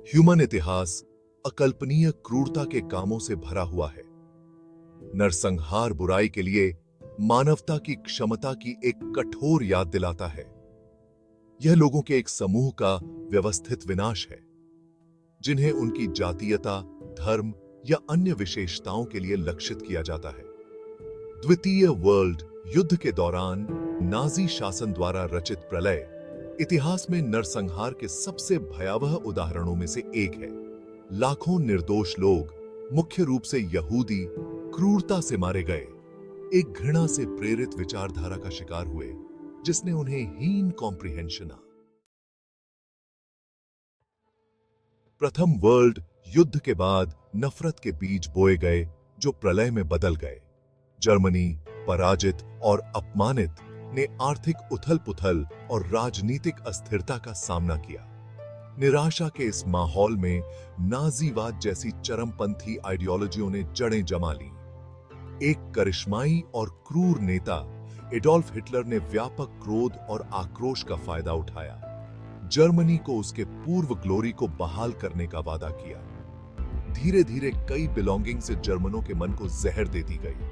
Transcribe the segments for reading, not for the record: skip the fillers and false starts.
Human इतिहास अकल्पनीय क्रूरता के कामों से भरा हुआ है। नरसंहार बुराई के लिए मानवता की क्षमता की एक कठोर याद दिलाता है। यह लोगों के एक समूह का व्यवस्थित विनाश है, जिन्हें उनकी जातीयता, धर्म या अन्य विशेषताओं के लिए लक्षित किया जाता है। द्वितीय वर्ल्ड युद्ध के दौरान नाजी शासन द्वारा रचित प्रलय इतिहास में नरसंहार के सबसे भयावह उदाहरणों में से एक है। लाखों निर्दोष लोग, मुख्य रूप से यहूदी, क्रूरता से मारे गए, एक घृणा से प्रेरित विचारधारा का शिकार हुए, जिसने उन्हें हीन कॉम्प्रिहेंशन। प्रथम वर्ल्ड युद्ध के बाद नफरत के बीज बोए गए, जो प्रलय में बदल गए। जर्मनी, पराजित और अपमानित, ने आर्थिक उथल-पुथल और राजनीतिक अस्थिरता का सामना किया। निराशा के इस माहौल में नाजीवाद जैसी चरमपंथी आइडियोलॉजियों ने जड़ें जमा ली। एक करिश्माई और क्रूर नेता एडोल्फ हिटलर ने व्यापक क्रोध और आक्रोश का फायदा उठाया। जर्मनी को उसके पूर्व ग्लोरी को बहाल करने का वादा किया। धीरे धीरे कई बिलोंगिंग से जर्मनों के मन को जहर दे दी गई।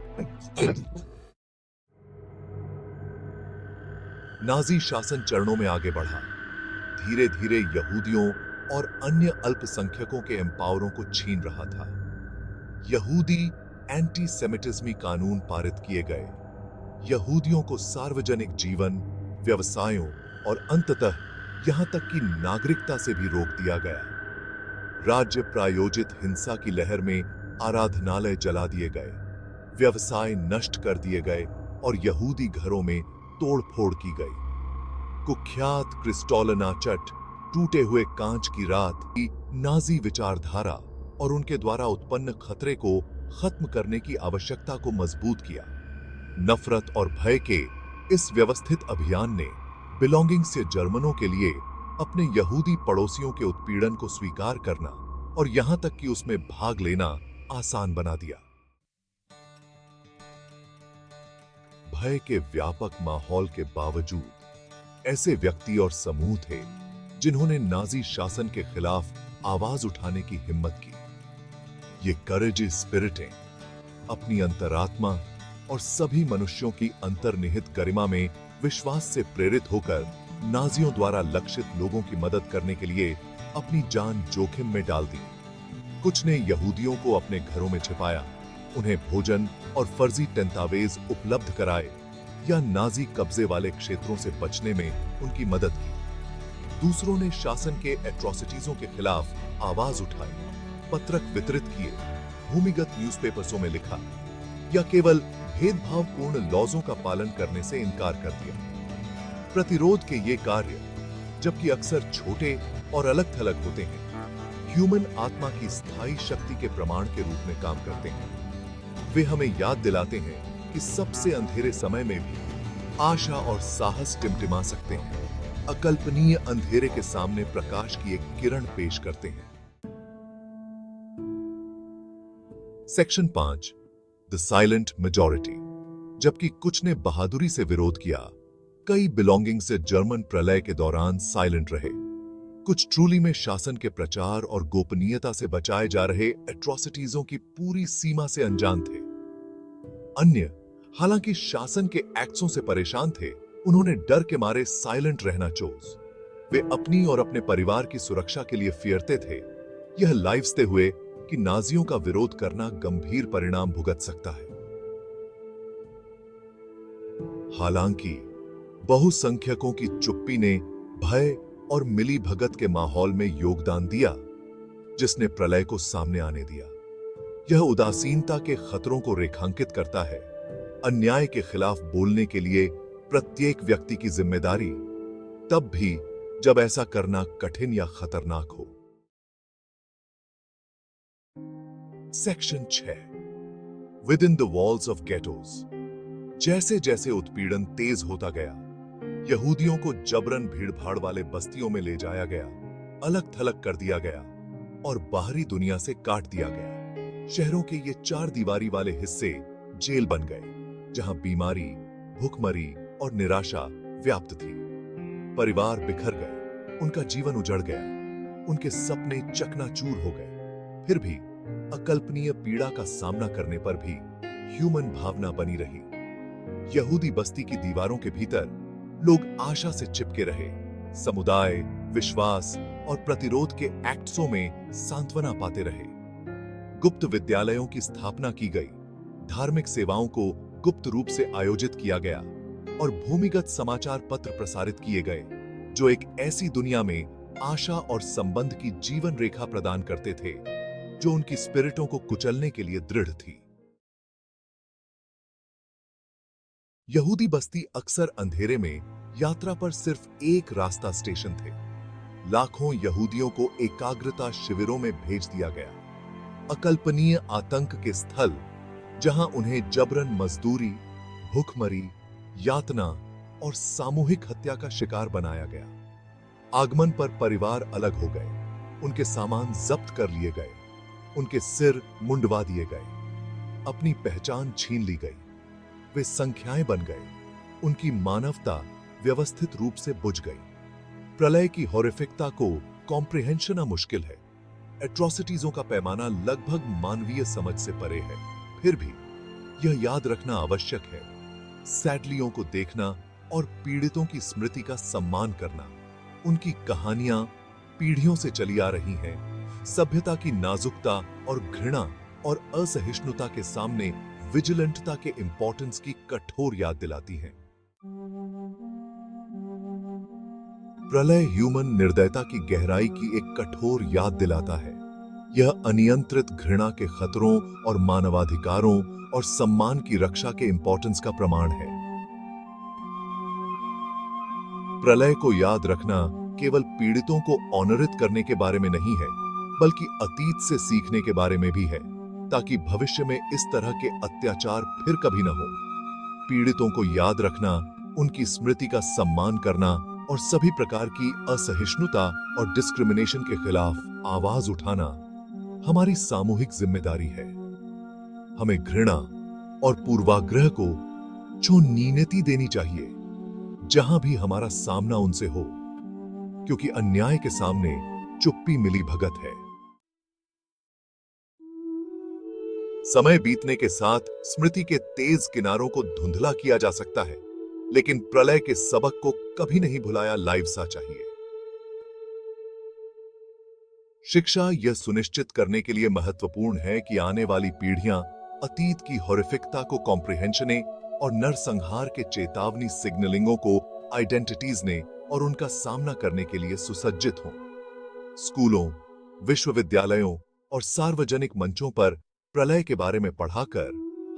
नाजी शासन चरणों में आगे बढ़ा। धीरे धीरे यहूदियों और अन्य अल्पसंख्यकों के एम्पावरों को छीन रहा था। यहूदी एंटी सेमिटिज्मी कानून पारित किए गए। यहूदियों को सार्वजनिक जीवन, व्यवसायों और अंततः यहां तक कि नागरिकता से भी रोक दिया गया। राज्य प्रायोजित हिंसा की लहर में आराधनालय जला दिए गए, व्यवसाय नष्ट कर दिए गए और यहूदी घरों में तोड़फोड़ की गई। कुख्यात क्रिस्टोलनाचट, टूटे हुए कांच की रात की नाजी विचारधारा और उनके द्वारा उत्पन्न खतरे को खत्म करने की आवश्यकता को मजबूत किया। नफरत और भय के इस व्यवस्थित अभियान ने बिलोंगिंग से जर्मनों के लिए अपने यहूदी पड़ोसियों के उत्पीड़न को स्वीकार करना और यहां तक कि उसमें भाग लेना आसान बना दिया। भय के व्यापक माहौल के बावजूद ऐसे व्यक्ति और समूह थे जिन्होंने नाजी शासन के खिलाफ आवाज उठाने की हिम्मत की। ये करेजी स्पिरिटें अपनी अंतरात्मा और सभी मनुष्यों की अंतर्निहित गरिमा में विश्वास से प्रेरित होकर नाजियों द्वारा लक्षित लोगों की मदद करने के लिए अपनी जान जोखिम में डाल दी। कुछ ने यहूदियों को अपने घरों में छिपाया, उन्हें भोजन और फर्जी टेंतावेज उपलब्ध कराए या नाजी कब्जे वाले क्षेत्रों से बचने में उनकी मदद की। दूसरों ने शासन के एट्रोसिटीजों के खिलाफ आवाज उठाई, पत्रक वितरित किए, भूमिगत न्यूज़पेपर्सों में लिखा या केवल भेदभावपूर्ण लॉज़ों का पालन करने से इनकार कर दिया। प्रतिरोध के ये कार्य, जबकि अक्सर छोटे और अलग-थलग होते हैं, ह्यूमन आत्मा की स्थायी शक्ति के प्रमाण के रूप में काम करते हैं। वे हमें याद दिलाते हैं कि सबसे अंधेरे समय में भी आशा और साहस टिमटिमा सकते हैं, अकल्पनीय अंधेरे के सामने प्रकाश की एक किरण पेश करते हैं। Section 5, the silent majority. जबकि कुछ ने बहादुरी से विरोध किया, कई बिलोंगिंग से जर्मन प्रलय के दौरान साइलेंट रहे। कुछ ट्रूली में शासन के प्रचार और गोपनीयता से बचाए जा रहे एट्रोसिटीजों की पूरी सीमा से अनजान थे। अन्य, हालांकि शासन के एक्ट्सों से परेशान थे, उन्होंने डर के मारे साइलेंट रहना चोज। वे अपनी और अपने परिवार की सुरक्षा के लिए फिरते थे, यह लाइव्सते हुए कि नाजियों का विरोध करना गंभीर परिणाम भुगत सकता है। हालांकि बहुसंख्यकों की चुप्पी ने भय और मिली भगत के माहौल में योगदान दिया, जिसने प्रलय को सामने आने दिया। यह उदासीनता के खतरों को रेखांकित करता है। अन्याय के खिलाफ बोलने के लिए प्रत्येक व्यक्ति की जिम्मेदारी, तब भी जब ऐसा करना कठिन या खतरनाक हो। Section 6, with in the walls of ghettos. जैसे जैसे उत्पीड़न तेज होता गया, यहूदियों को जबरन भीड़भाड़ वाले बस्तियों में ले जाया गया, अलग थलग कर दिया गया और बाहरी दुनिया से काट दिया गया। शहरों के ये चार दीवारी वाले हिस्से जेल बन गए, जहां बीमारी, भूखमरी और निराशा व्याप्त थी। परिवार बिखर गए, उनका जीवन उजड़ गया। उनके सपने चकनाचूर हो गए। फिर भी अकल्पनीय पीड़ा का सामना करने पर भी ह्यूमन भावना बनी रही। यहूदी बस्ती की दीवारों के भीतर लोग आशा से चिपके रहे, समुदाय, विश्वास और प्रतिरोध के एक्ट्सों में सांत्वना पाते रहे। गुप्त विद्यालयों की स्थापना की गई, धार्मिक सेवाओं को गुप्त रूप से आयोजित किया गया और भूमिगत समाचार पत्र प्रसारित किए गए, जो एक ऐसी दुनिया में आशा और संबंध की जीवन रेखा प्रदान करते थे जो उनकी स्पिरिटों को कुचलने के लिए दृढ़ थी। यहूदी बस्ती अक्सर अंधेरे में यात्रा पर सिर्फ एक रास्ता स्टेशन थे। लाखों यहूदियों को एकाग्रता शिविरों में भेज दिया गया, अकल्पनीय आतंक के स्थल जहां उन्हें जबरन मजदूरी, भूखमरी, यातना और सामूहिक हत्या का शिकार बनाया गया। आगमन पर परिवार अलग हो गए, उनके सामान जब्त कर लिए गए, उनके सिर मुंडवा दिए गए, अपनी पहचान छीन ली गई, वे संख्याएं बन गए, उनकी मानवता व्यवस्थित रूप से बुझ गई। प्रलय की हॉरिफिकता को कॉम्प्रिहेंशन मुश्किल है। एट्रोसिटीजों का पैमाना लगभग मानवीय समझ से परे है। फिर भी यह याद रखना आवश्यक है, सैडलियों को देखना और पीड़ितों की स्मृति का सम्मान करना। उनकी कहानियां पीढ़ियों से चली आ रही हैं, सभ्यता की नाजुकता और घृणा और असहिष्णुता के सामने विजिलेंटता के इंपॉर्टेंस की कठोर याद दिलाती हैं। प्रलय ह्यूमन निर्दयता की गहराई की एक कठोर याद दिलाता है। यह अनियंत्रित घृणा के खतरों और मानवाधिकारों और सम्मान की रक्षा के इंपॉर्टेंस का प्रमाण है। प्रलय को याद रखना केवल पीड़ितों को ऑनरित करने के बारे में नहीं है, बल्कि अतीत से सीखने के बारे में भी है, ताकि भविष्य में इस तरह के अत्याचार फिर कभी न हो। पीड़ितों को याद रखना, उनकी स्मृति का सम्मान करना और सभी प्रकार की असहिष्णुता और डिस्क्रिमिनेशन के खिलाफ आवाज उठाना हमारी सामूहिक जिम्मेदारी है। हमें घृणा और पूर्वाग्रह को नीति देनी चाहिए जहां भी हमारा सामना उनसे हो, क्योंकि अन्याय के सामने चुप्पी मिली भगत है। समय बीतने के साथ स्मृति के तेज किनारों को धुंधला किया जा सकता है, लेकिन प्रलय के सबक को कभी नहीं भुलाया लाइव सा चाहिए। शिक्षा यह सुनिश्चित करने के लिए महत्वपूर्ण है कि आने वाली पीढ़ियां अतीत की हॉरिफिकता को कॉम्प्रिहेंशने और नरसंहार के चेतावनी सिग्नलिंगों को आइडेंटिटीजने और उनका सामना करने के लिए सुसज्जित हों। स्कूलों, विश्वविद्यालयों और सार्वजनिक मंचों पर प्रलय के बारे में पढ़ाकर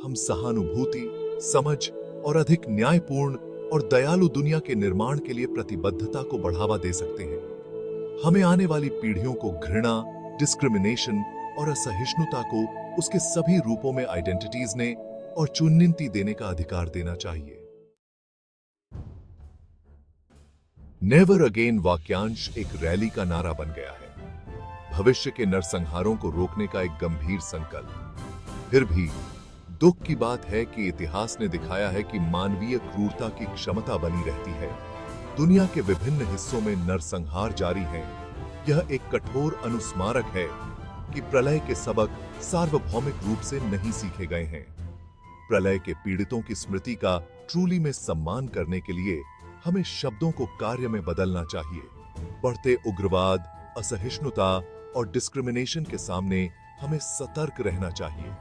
हम सहानुभूति, समझ और अधिक न्यायपूर्ण और दयालु दुनिया के निर्माण के लिए प्रतिबद्धता को बढ़ावा दे सकते हैं। हमें आने वाली पीढ़ियों को घृणा, डिस्क्रिमिनेशन और असहिष्णुता को उसके सभी रूपों में आइडेंटिटीजने और चुनौती देने का अधिकार देना चाहिए। नेवर अगेन वाक्यांश एक रैली का नारा बन गया है, भविष्य के नरसंहारों को रोकने का एक गंभीर संकल्प। फिर भी दुख की बात है कि इतिहास ने दिखाया है कि मानवीय क्रूरता की क्षमता बनी रहती है। दुनिया के विभिन्न हिस्सों में नरसंहार जारी है। यह एक कठोर अनुस्मारक है कि प्रलय के सबक सार्वभौमिक रूप से नहीं सीखे गए हैं। प्रलय के पीड़ितों की स्मृति का ट्रूली में सम्मान करने के लिए हमें शब्दों को कार्य में बदलना चाहिए। बढ़ते उग्रवाद, असहिष्णुता और डिस्क्रिमिनेशन के सामने हमें सतर्क रहना चाहिए।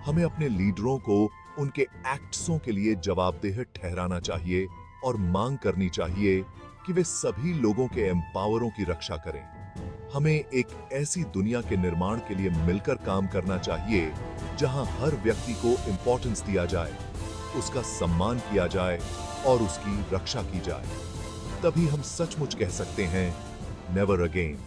हमें अपने लीडरों को उनके एक्ट्सों के लिए जवाबदेह ठहराना चाहिए और मांग करनी चाहिए कि वे सभी लोगों के एम्पावरों की रक्षा करें। हमें एक ऐसी दुनिया के निर्माण के लिए मिलकर काम करना चाहिए जहां हर व्यक्ति को इंपॉर्टेंस दिया जाए, उसका सम्मान किया जाए और उसकी रक्षा की जाए। तभी हम सचमुच कह सकते हैं, नेवर अगेन।